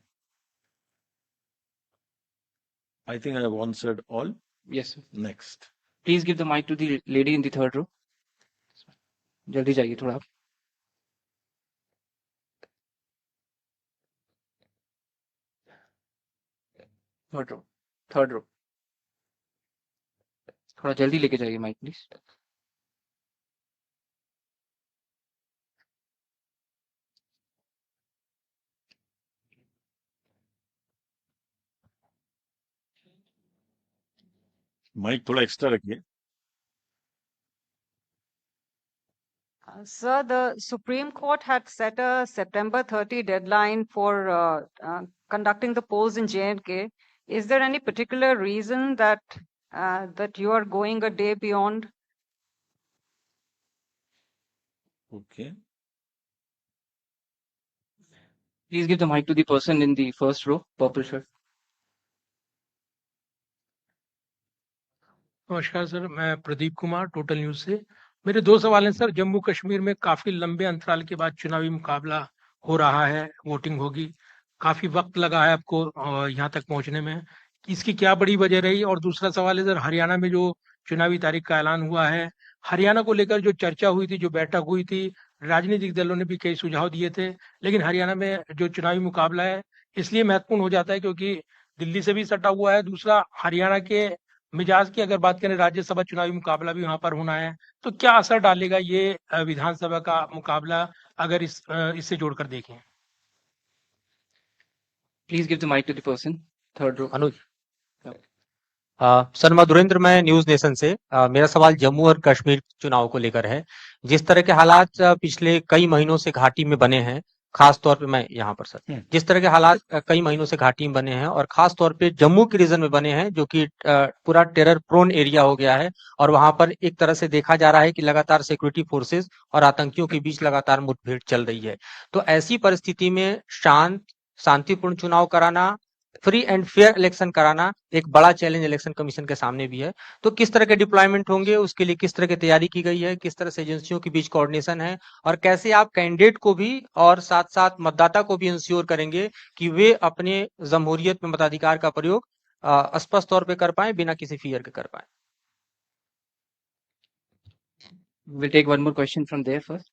I think I have answered all. Yes, sir. Next. Please give the mic to the lady in the 3rd row. जल्दी जाइए थोड़ा आप. Third row थोड़ा जल्दी लेके जाइए mic please. Mic थोड़ा extra रखिए. Sir, the Supreme Court had set a September 30 deadline for conducting the polls in J&K. Is there any particular reason that you are going a day beyond? Okay. Please give the mic to the person in the 1st row, purple shirt. नमस्कार sir, मैं Pradeep Kumar total news से. मेरे 2 सवाल हैं sir. Jammu Kashmir में काफी लंबे अंतराल के बाद चुनावी मुकाबला हो रहा है, वोटिंग होगी, काफी वक्त लगा है आपको यहाँ तक पहुंचने में, इसकी क्या बड़ी वजह रही? और दूसरा सवाल है सर, हरियाणा में जो चुनावी तारीख का ऐलान हुआ है, हरियाणा को लेकर जो चर्चा हुई थी, जो बैठक हुई थी, राजनीतिक दलों ने भी कई सुझाव दिए थे, लेकिन हरियाणा में जो चुनावी मुकाबला है इसलिए महत्वपूर्ण हो जाता है क्योंकि दिल्ली से भी सटा हुआ है. दूसरा, हरियाणा के मिजाज की अगर बात करें, राज्यसभा चुनावी मुकाबला भी वहां पर होना है, तो क्या असर डालेगा ये विधानसभा का मुकाबला अगर इससे जोड़कर देखें? Please give the mic to the person 3rd row. Anuj. Sir, Madhurendra, मैं न्यूज नेशन से. मेरा सवाल जम्मू और कश्मीर चुनाव को लेकर है. जिस तरह के हालात पिछले कई महीनों से घाटी में बने हैं, खास तौर पे मैं यहाँ पर सर जिस तरह के हालात कई महीनों से घाटी में बने हैं और खास तौर पे जम्मू के रीजन में बने हैं जो कि पूरा टेरर प्रोन एरिया हो गया है और वहां पर एक तरह से देखा जा रहा है कि लगातार सिक्योरिटी फोर्सेस और आतंकियों के बीच लगातार मुठभेड़ चल रही है। तो ऐसी परिस्थिति में शांतिपूर्ण चुनाव कराना, फ्री एंड फेयर इलेक्शन कराना एक बड़ा चैलेंज इलेक्शन कमीशन के सामने भी है। तो किस तरह के डिप्लॉयमेंट होंगे, उसके लिए किस तरह की तैयारी की गई है, किस तरह से एजेंसियों के बीच कोऑर्डिनेशन है और कैसे आप कैंडिडेट को भी और साथ साथ मतदाता को भी इंश्योर करेंगे कि वे अपने जमहूरियत में मताधिकार का प्रयोग स्पष्ट तौर पे कर पाए बिना किसी फियर के कर पाए। We'll take one more question from there first.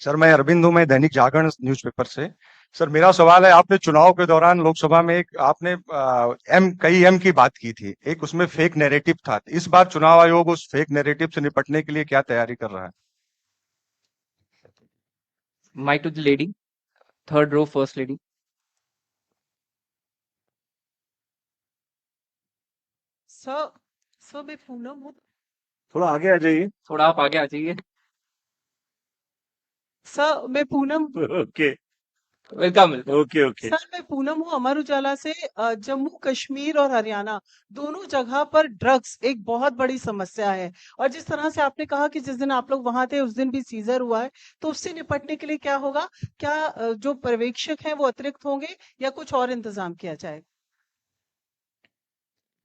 Sir मैं अरविंद हूं, मैं दैनिक जागरण न्यूज़पेपर से। सर मेरा सवाल है, आपने चुनाव के दौरान लोकसभा में एक आपने कई एम की बात की थी, एक उसमें फेक नैरेटिव था। इस बार चुनाव आयोग उस फेक नैरेटिव से निपटने के लिए क्या तैयारी कर रहा है? Mic to the lady, third row, first lady. Sir मैं पूनम हूँ। थोड़ा आगे आ जाइए। थोड़ा आप आगे आ जाइए। सर मैं Poonam okay welcome. Okay okay. Sir मैं पूनम हूँ अमर उजाला से। जम्मू कश्मीर और हरियाणा दोनों जगह पर ड्रग्स एक बहुत बड़ी समस्या है और जिस तरह से आपने कहा कि जिस दिन आप लोग वहां थे उस दिन भी सीजर हुआ है, तो उससे निपटने के लिए क्या होगा? क्या जो पर्यवेक्षक हैं वो अतिरिक्त होंगे या कुछ और इंतजाम किया जाएगा?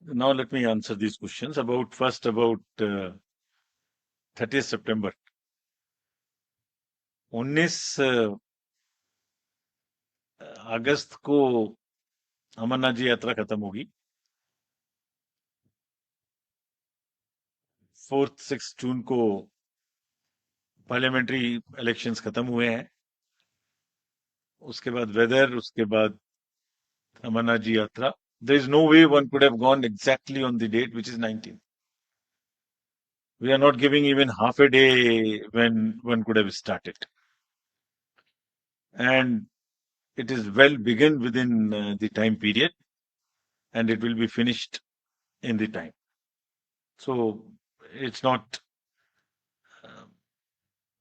Now let me answer these questions. First about 30th September. 19 अगस्त को अमरनाथ जी यात्रा खत्म होगी। 4-6 जून को पार्लियामेंट्री इलेक्शंस खत्म हुए हैं। उसके बाद वेदर, उसके बाद अमरनाथ जी यात्रा। There is no way one could have gone exactly on the date, which is 19th. We are not giving even half a day when one could have started. And it is well begun within the time period and it will be finished in the time. So it's not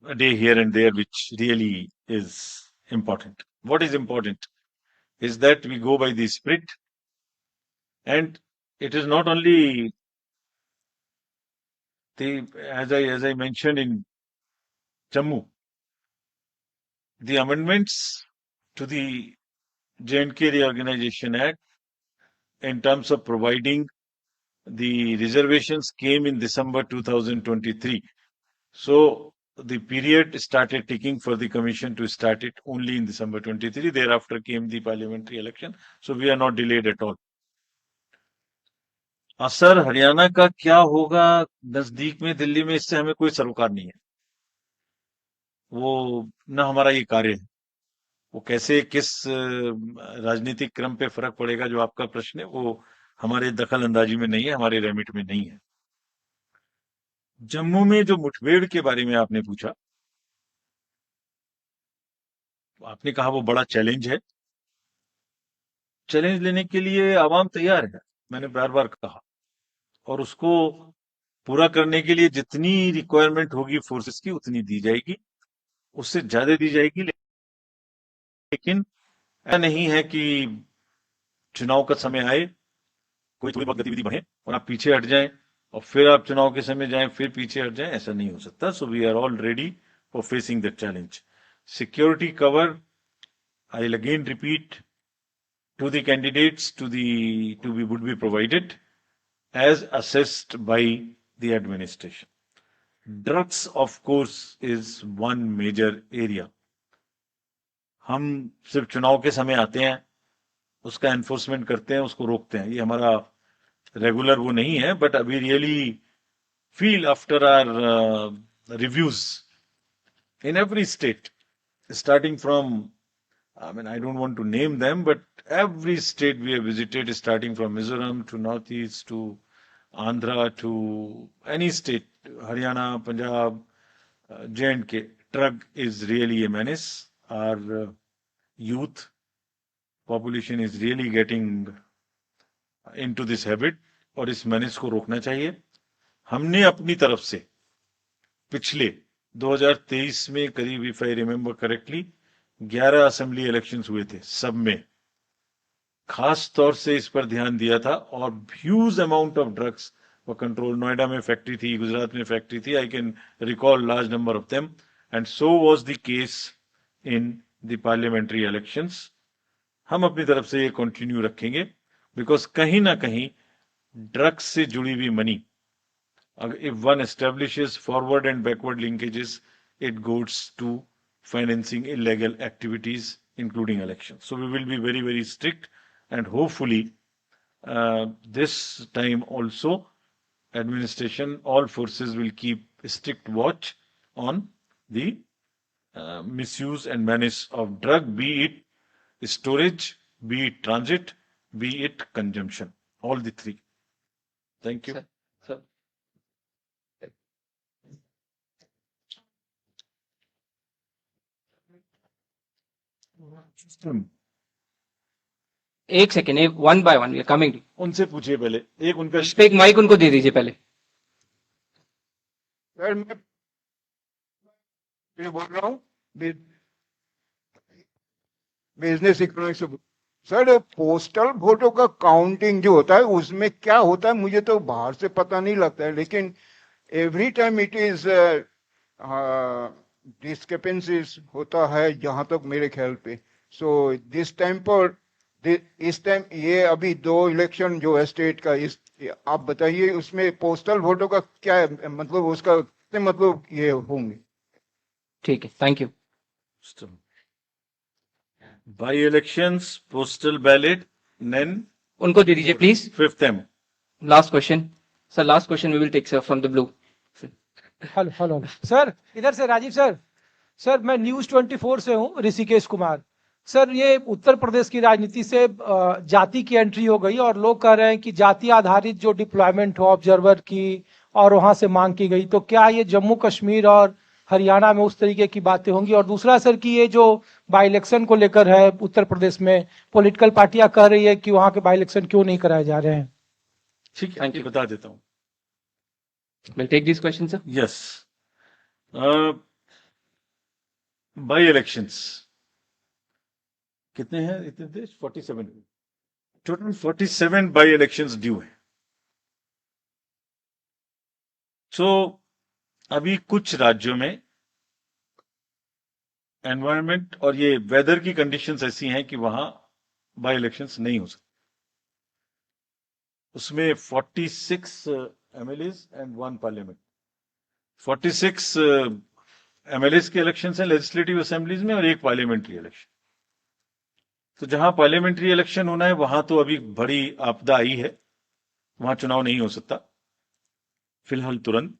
a day here and there which really is important. What is important is that we go by the spirit, and it is not only as I mentioned in Jammu, the amendments to the J&K Reorganization Act in terms of providing the reservations came in December 2023. So the period started ticking for the commission to start it only in December 23. Thereafter came the parliamentary election. So we are not delayed at all. असर हरियाणा का क्या होगा नजदीक में दिल्ली में, इससे हमें कोई सरोकार नहीं है। वो न हमारा ये कार्य है। वो कैसे किस राजनीतिक क्रम पे फर्क पड़ेगा जो आपका प्रश्न है, वो हमारे दखल अंदाजी में नहीं है, हमारे रेमिट में नहीं है। जम्मू में जो मुठभेड़ के बारे में आपने पूछा, आपने कहा वो बड़ा चैलेंज है। चैलेंज लेने के लिए आवाम तैयार है, मैंने बार बार कहा, और उसको पूरा करने के लिए जितनी रिक्वायरमेंट होगी फोर्सेस की उतनी दी जाएगी, उससे ज्यादा दी जाएगी। लेकिन ऐसा नहीं है कि चुनाव का समय आए, कोई थोड़ी बहुत गतिविधि बढ़े और आप पीछे हट जाएं और फिर आप चुनाव के समय जाएं फिर पीछे हट जाएं, ऐसा नहीं हो सकता। So we are all ready for facing that challenge. Security cover, I will again repeat, to the candidates would be provided as assessed by the administration. Drugs, of course, is one major area. हम सिर्फ चुनाव के समय आते हैं, उसका enforcement करते हैं, उसको रोकते हैं, ये हमारा रेगुलर वो नहीं है। But we really feel after our reviews in every state, starting from, I don't want to name them, but every state we have visited, starting from Mizoram to Northeast to Andhra to any state, Haryana, Punjab, J&K, drug is really a menace. Our youth population is really getting into this habit और इस menace को रोकना चाहिए। हमने अपनी तरफ से पिछले 2023 में करीब, if I remember correctly, 11 assembly elections हुए थे, सब में खास तौर से इस पर ध्यान दिया था और huge amount of drugs were control. Noida में फैक्ट्री थी, गुजरात में फैक्ट्री थी, I can recall large number of them, and so was the case in the parliamentary elections. हम अपनी तरफ से ये कंटिन्यू रखेंगे, बिकॉज कहीं ना कहीं ड्रग्स से जुड़ी हुई money, if one establishes forward and backward linkages, it goes to financing illegal activities, including elections. So we will be very, very strict, and hopefully this time also administration, all forces will keep strict watch on the misuse and menace of drug, be it storage, be it transit, be it consumption, all the three. Thank you. Sir. एक second, एक one by one, we are coming. उनसे पूछिए पहले, एक उनका इस पे एक माइक उनको दे दीजिए पहले। सर मैं बोल रहा हूँ बिजनेस इकोनॉमिक्स से। सर पोस्टल वोटों का काउंटिंग जो होता है उसमें क्या होता है, मुझे तो बाहर से पता नहीं लगता है, लेकिन every time it is discrepancies होता है जहां तक मेरे ख्याल पे। सो दिस टाइम पर इस टाइम ये अभी 2 इलेक्शन जो है स्टेट का, इस आप बताइए उसमें पोस्टल वोटों का क्या है, मतलब उसका कितने मतलब ये होंगे? ठीक है, thank you. Bye elections, postal ballot, then उनको दे दीजिए please. 5th M. Last question sir, last question we will take sir from the blue. Hello hello sir, इधर से राजीव सर। सर मैं न्यूज 24 से हूँ, ऋषिकेश कुमार। सर ये उत्तर प्रदेश की राजनीति से जाति की एंट्री हो गई और लोग कह रहे हैं कि जाति आधारित जो डिप्लॉयमेंट हो ऑब्जर्वर की और वहां से मांग की गई, तो क्या ये जम्मू कश्मीर और हरियाणा में उस तरीके की बातें होंगी? और दूसरा सर कि ये जो बाई इलेक्शन को लेकर है उत्तर प्रदेश में, पॉलिटिकल पार्टियां कह रही है कि वहां के बाई इलेक्शन क्यों नहीं कराए जा रहे हैं? ठीक है, बता देता हूँ। We'll take these questions, sir. Yes. By elections कितने हैं इतने देश? 47। टोटल 47 बाई इलेक्शंस ड्यू है। सो अभी कुछ राज्यों में एनवायरनमेंट और ये वेदर की कंडीशंस ऐसी हैं कि वहां बाई इलेक्शंस नहीं हो सकते। उसमें 46 MLAs एंड 1 पार्लियामेंट। 46 MLAs के इलेक्शंस हैं लेजिस्लेटिव असेंबलीज में और 1 पार्लियामेंट्री इलेक्शन। तो जहां पार्लियामेंट्री इलेक्शन होना है वहां तो अभी बड़ी आपदा आई है, वहां चुनाव नहीं हो सकता फिलहाल तुरंत।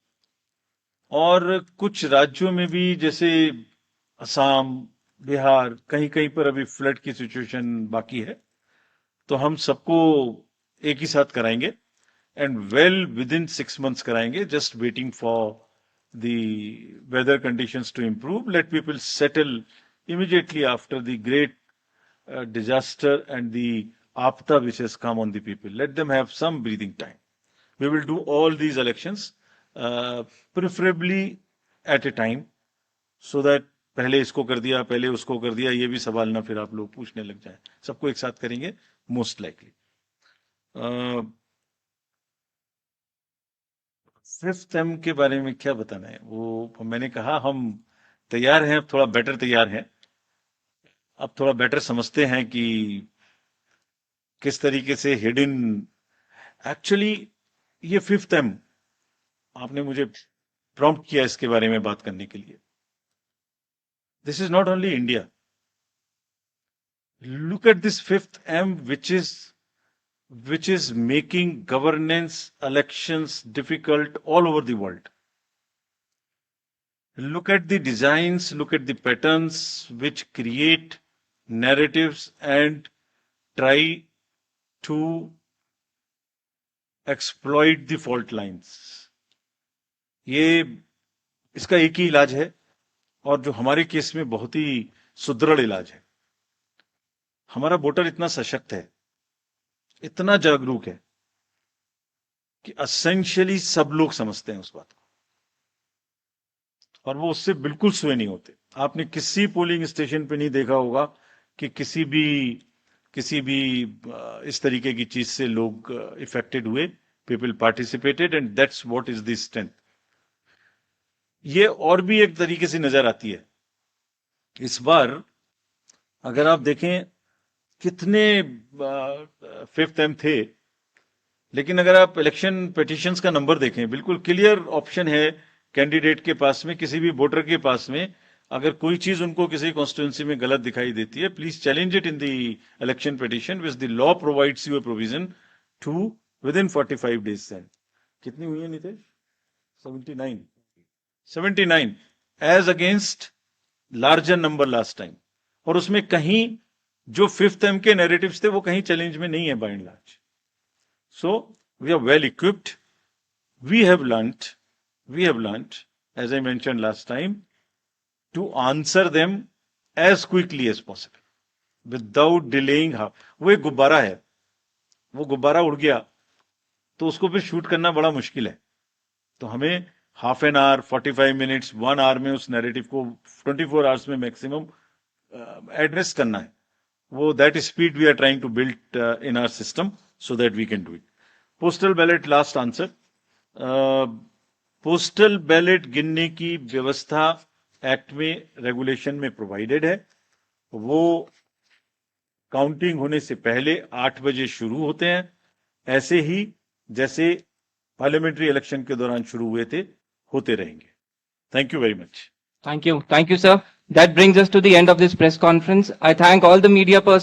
और कुछ राज्यों में भी जैसे असम, बिहार, कहीं कहीं पर अभी फ्लड की सिचुएशन बाकी है, तो हम सबको एक ही साथ कराएंगे and well within 6 months कराएंगे, just waiting for the weather conditions to improve. Let people settle immediately after the great disaster and the apta which has come on the people. Let them have some breathing time. We will do all these elections preferably at a time so that पहले इसको कर दिया, पहले उसको कर दिया, ये भी सवाल ना फिर आप लोग पूछने लग जाएं। सबको एक साथ करेंगे मोस्ट लाइकली। 5th M के बारे में क्या बताना है, वो मैंने कहा हम तैयार हैं, अब थोड़ा बेटर तैयार हैं, अब थोड़ा बेटर समझते हैं कि किस तरीके से हिडन। एक्चुअली ये 5th M आपने मुझे प्रॉम्प्ट किया इसके बारे में बात करने के लिए। This is not only India. Look at this 5th M which is making governance, elections difficult all over the world. Look at the designs, look at the patterns which create narratives and try to exploit the fault lines. ये इसका एक ही इलाज है और जो हमारे case में बहुत ही सुदृढ़ इलाज है। हमारा वोटर इतना सशक्त है, इतना जागरूक है कि असेंशियली सब लोग समझते हैं उस बात को। और वो उससे बिल्कुल sway नहीं होते। आपने किसी पोलिंग स्टेशन पे नहीं देखा होगा कि किसी भी इस तरीके की चीज से लोग इफेक्टेड हुए। People participated and that's what is the strength. ये और भी एक तरीके से नजर आती है। इस बार अगर आप देखें कितने 5th एम थे, लेकिन अगर आप इलेक्शन पिटिशंस का नंबर देखें, बिल्कुल क्लियर ऑप्शन है कैंडिडेट के पास में, किसी भी वोटर के पास में। अगर कोई चीज उनको किसी कॉन्स्टिट्यूंसी में गलत दिखाई देती है, please challenge it in the election petition which the law provides you a provision to within 45 days send. कितनी हुई है Nitish? 79 as against larger number last time. और उसमें कहीं जो 5th एम के नैरेटिव्स थे वो कहीं चैलेंज में नहीं है by and large. So we are well equipped. We have learned as I mentioned last time to answer them as quickly as possible without delaying। वो एक गुब्बारा है, वो गुब्बारा उड़ गया तो उसको फिर शूट करना बड़ा मुश्किल है। तो हमें half an hour, 45 minutes, 1 hour में उस नैरेटिव को 24 hours में मैक्सिमम एड्रेस करना है। वो that speed we are trying to build in our system so that we can do it. Postal ballot, last answer. Postal ballot गिनने की व्यवस्था एक्ट में, रेगुलेशन में प्रोवाइडेड है। वो काउंटिंग होने से पहले 8 बजे शुरू होते हैं, ऐसे ही जैसे पार्लियामेंट्री इलेक्शन के दौरान शुरू हुए थे, होते रहेंगे। Thank you very much. Thank you, sir. That brings us to the end of this press conference. I thank all the media persons